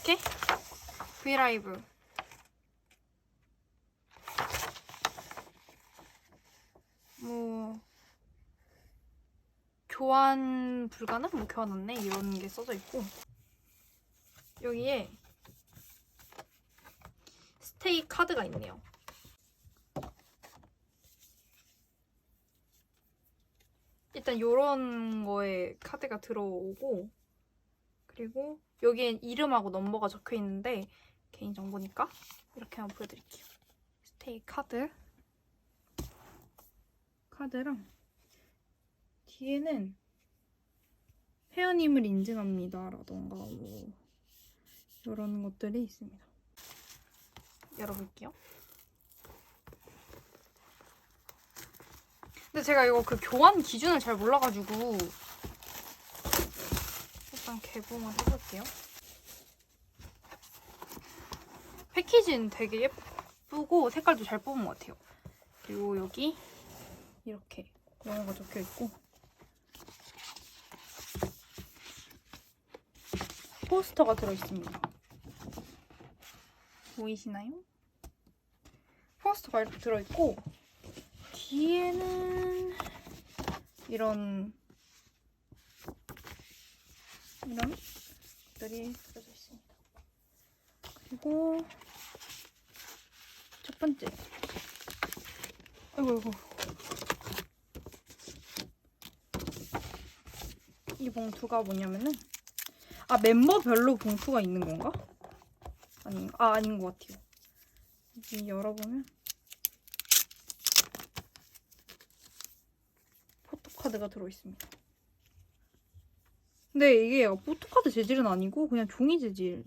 이렇게 브이라이브 뭐 교환 불가능? 뭐 교환 안내? 이런 게 써져 있고 여기에 스테이 카드가 있네요. 일단 요런 거에 카드가 들어오고 그리고 여기엔 이름하고 넘버가 적혀 있는데 개인정보니까 이렇게 한번 보여드릴게요. 스테이 카드랑 뒤에는 회원님을 인증합니다 라던가 뭐 이런 것들이 있습니다. 열어볼게요. 근데 제가 이거 그 교환 기준을 잘 몰라가지고 일단 개봉을 해볼게요. 패키지는 되게 예쁘고 색깔도 잘 뽑은 것 같아요. 그리고 여기 이렇게 영어가 적혀있고 포스터가 들어있습니다. 보이시나요? 포스터가 이렇게 들어있고 뒤에는 이런 것들이 들어져 있습니다. 그리고 첫 번째 아이고 이 봉투가 뭐냐면은 멤버별로 봉투가 있는 건가? 아닌 것 같아요. 여기 열어보면 포토카드가 들어있습니다. 근데 이게 포토카드 재질은 아니고 그냥 종이 재질인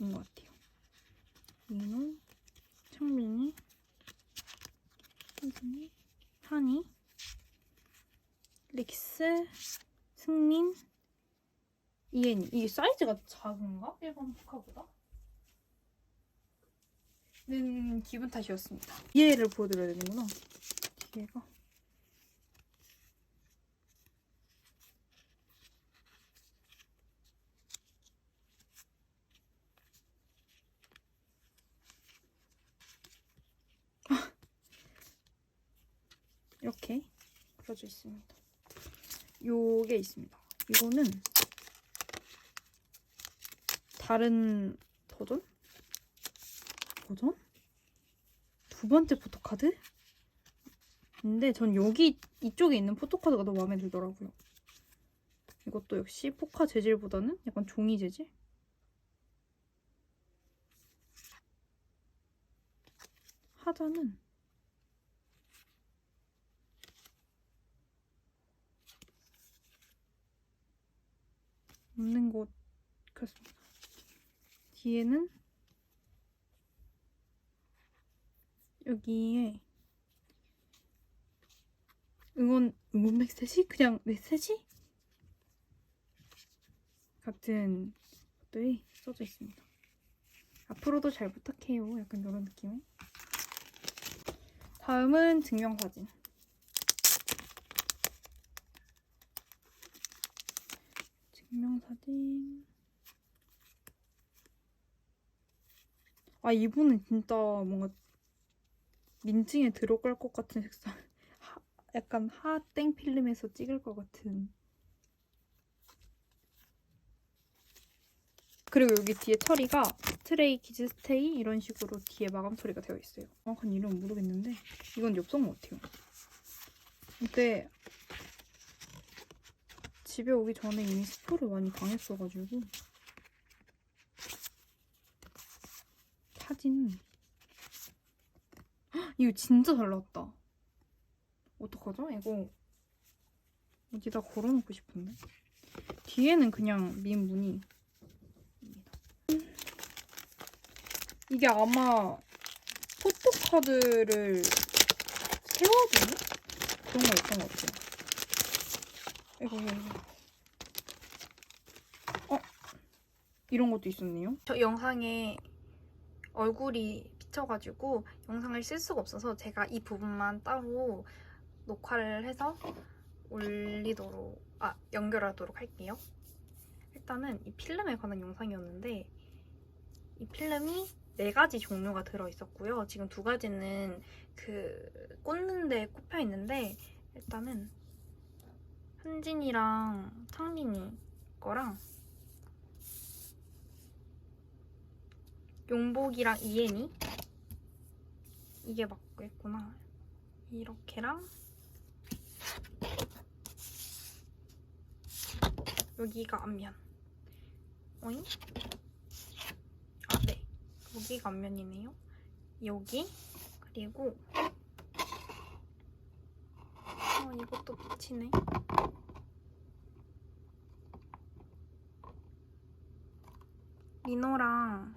것 같아요. 민호, 창민이, 희진이, 한이, 릭스, 승민, 이엔이. 이게 사이즈가 작은가? 일반 포카보다? 는 기분 탓이었습니다. 뒤에를 보여드려야 되는구나. 뒤에가 이렇게 그려져 있습니다. 요게 있습니다. 이거는 다른 버전? 두 번째 포토카드? 근데 전 여기 이쪽에 있는 포토카드가 너무 마음에 들더라고요. 이것도 역시 포카 재질보다는 약간 종이 재질? 하자는 없는 것 같습니다. 뒤에는 여기에 응원 메시지? 그냥 메시지? 같은 것들이 써져 있습니다. 앞으로도 잘 부탁해요. 약간 이런 느낌의. 다음은 증명사진. 이분은 진짜 뭔가 민증에 들어갈 것 같은 색상. 약간 하땡 필름에서 찍을 것 같은. 그리고 여기 뒤에 처리가 스트레이 키즈 스테이 이런 식으로 뒤에 마감 처리가 되어 있어요. 정확한 이름은 모르겠는데 이건 엽서 같아요. 근데 집에 오기 전에 이미 스포를 많이 당했어가지고 사진 이거 진짜 잘 나왔다. 어떡하죠? 이거 어디다 걸어놓고 싶은데. 뒤에는 그냥 민 무늬입니다. 이게 아마 포토카드를 세워주는 그런 거 있던 것 같아요. 이거. 이런 것도 있었네요. 저 영상에 얼굴이 비쳐가지고 영상을 쓸 수가 없어서 제가 이 부분만 따로 녹화를 해서 연결하도록 할게요. 일단은 이 필름에 관한 영상이었는데 이 필름이 4가지 종류가 들어있었고요. 지금 2가지는 그 꽂는 데 꼽혀 있는데 일단은 현진이랑 창빈이 거랑 용복이랑 이엔이 이게 맞겠구나. 이렇게랑 여기가 앞면. 오잉? 아, 네. 여기가 앞면이네요. 여기 그리고 이것도 붙이네. 민호랑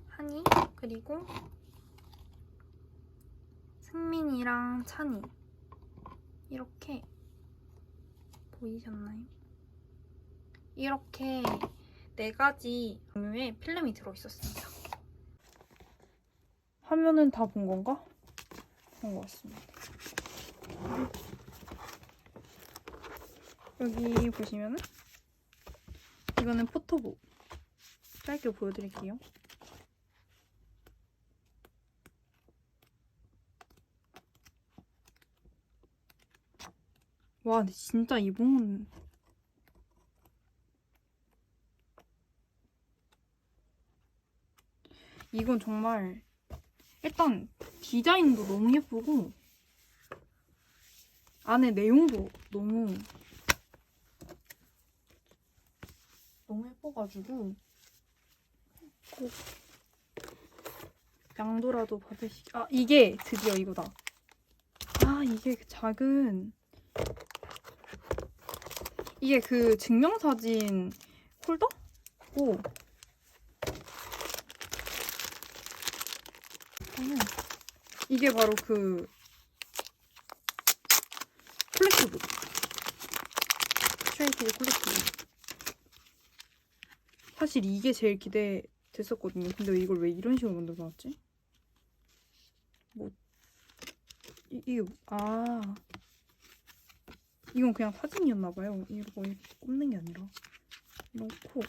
한이 그리고 승민이랑 찬이 이렇게 보이셨나요? 이렇게 4가지 종류의 필름이 들어있었습니다. 화면은 다 본 건가? 본 것 같습니다. 여기 보시면은 이거는 포토북. 짧게 보여드릴게요. 와, 근데 진짜 이봉은 이건 정말 일단 디자인도 너무 예쁘고 안에 내용도 너무 예뻐가지고 꼭 양도라도 받으시기. 아, 이게 드디어 이거다. 아, 이게 그 작은 이게 그 증명사진 홀더고 이게 바로 그 콜렉티브 스트레이키즈 콜렉티브. 사실 이게 제일 기대됐었거든요. 근데 이걸 왜 이런 식으로 만들어놨지? 뭐 이게 이건 그냥 사진이었나봐요. 이거 이렇게 꼽는 게 아니라 이렇고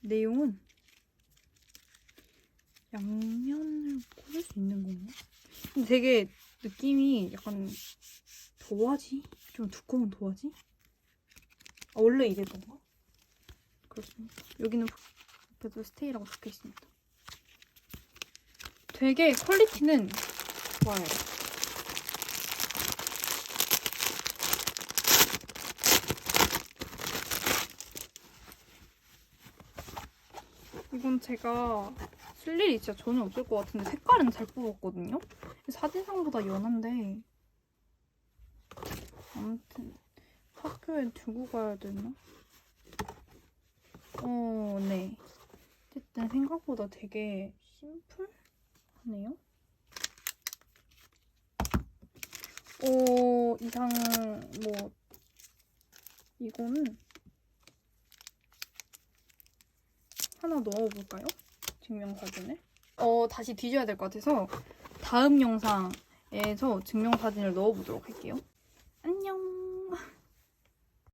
내용은 양면을 꼽을 수 있는 건가? 근데 되게 느낌이 약간 도화지? 좀 두꺼운 도화지? 아, 원래 이랬던가? 그렇습니다. 여기는 그래도 스테이라고 적혀 있습니다. 되게 퀄리티는 좋아요. 이건 제가 쓸 일이 진짜 전혀 없을 것 같은데 색깔은 잘 뽑았거든요? 사진상보다 연한데 아무튼 학교에 두고 가야 되나? 네. 어쨌든 생각보다 되게 심플하네요. 이상 뭐 이거는 하나 넣어볼까요? 증명사진을. 다시 뒤져야 될 것 같아서 다음 영상에서 증명사진을 넣어보도록 할게요.